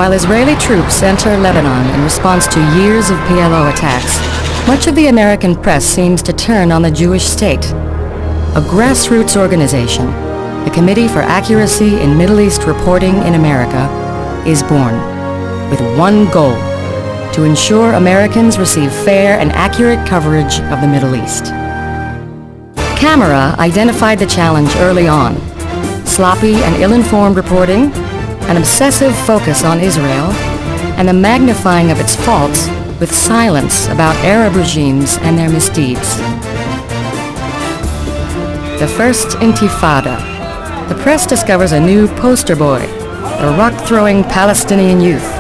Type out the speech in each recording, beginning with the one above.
While Israeli troops enter Lebanon in response to years of PLO attacks, much of the American press seems to turn on the Jewish state. A grassroots organization, the Committee for Accuracy in Middle East Reporting in America, is born, with one goal: to ensure Americans receive fair and accurate coverage of the Middle East. Camera identified the challenge early on: sloppy and ill-informed reporting, an obsessive focus on Israel, and the magnifying of its faults with silence about Arab regimes and their misdeeds. The first Intifada. The press discovers a new poster boy, a rock-throwing Palestinian youth,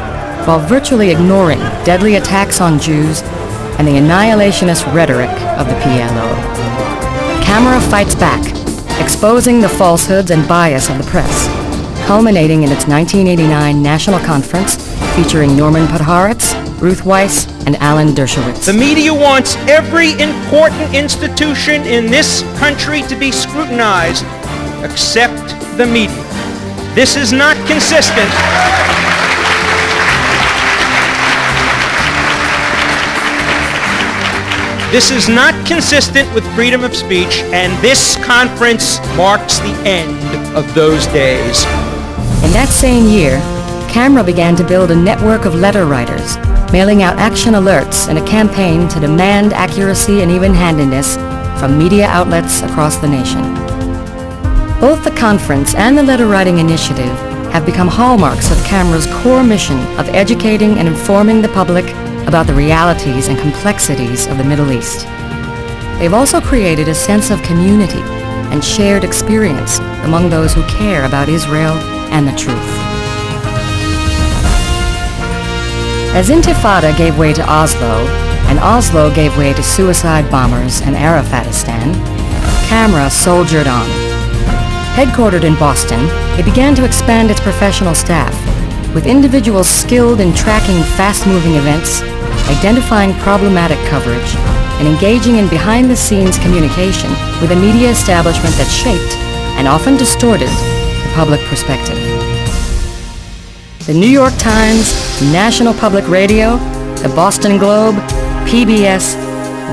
while virtually ignoring deadly attacks on Jews and the annihilationist rhetoric of the PLO. Camera fights back, exposing the falsehoods and bias of the press, culminating in its 1989 national conference featuring Norman Podhoretz, Ruth Weiss, and Alan Dershowitz. The media wants every important institution in this country to be scrutinized, except the media. This is not consistent. This is not consistent with freedom of speech, and this conference marks the end of those days. In that same year, Camera began to build a network of letter writers, mailing out action alerts in a campaign to demand accuracy and even-handedness from media outlets across the nation. Both the conference and the letter writing initiative have become hallmarks of Camera's core mission of educating and informing the public about the realities and complexities of the Middle East. They've also created a sense of community and shared experience among those who care about Israel and the truth. As Intifada gave way to Oslo, and Oslo gave way to suicide bombers and Arafatistan, Camera soldiered on. Headquartered in Boston, it began to expand its professional staff, with individuals skilled in tracking fast-moving events, identifying problematic coverage, and engaging in behind-the-scenes communication with a media establishment that shaped and often distorted the public perspective. The New York Times, National Public Radio, the Boston Globe, PBS,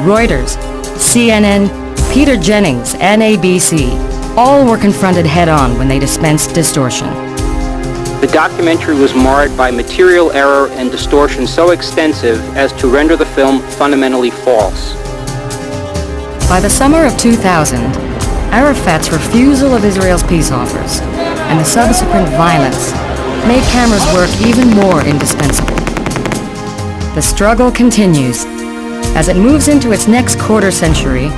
Reuters, CNN, Peter Jennings, and ABC all were confronted head-on when they dispensed distortion. The documentary was marred by material error and distortion so extensive as to render the film fundamentally false. By the summer of 2000, Arafat's refusal of Israel's peace offers and the subsequent violence made Camera's work even more indispensable. The struggle continues. As it moves into its next quarter century,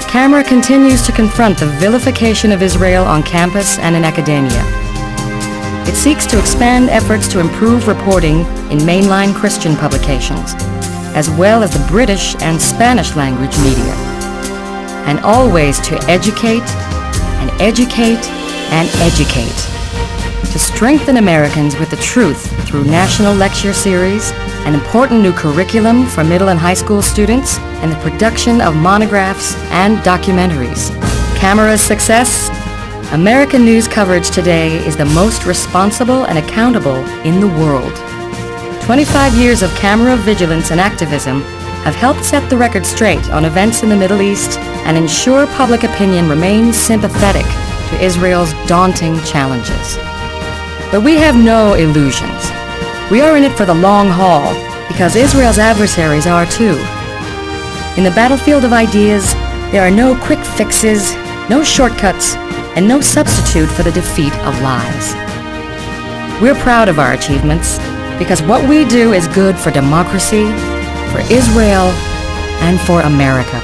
Camera continues to confront the vilification of Israel on campus and in academia. It seeks to expand efforts to improve reporting in mainline Christian publications, as well as the British and Spanish language media, and always to educate and educate and educate, to strengthen Americans with the truth through national lecture series, an important new curriculum for middle and high school students, and the production of monographs and documentaries. Camera's success? American news coverage today is the most responsible and accountable in the world. 25 years of Camera vigilance and activism have helped set the record straight on events in the Middle East and ensure public opinion remains sympathetic to Israel's daunting challenges. But we have no illusions. We are in it for the long haul because Israel's adversaries are too. In the battlefield of ideas, there are no quick fixes, no shortcuts, and no substitute for the defeat of lies. We're proud of our achievements because what we do is good for democracy, for Israel, and for America.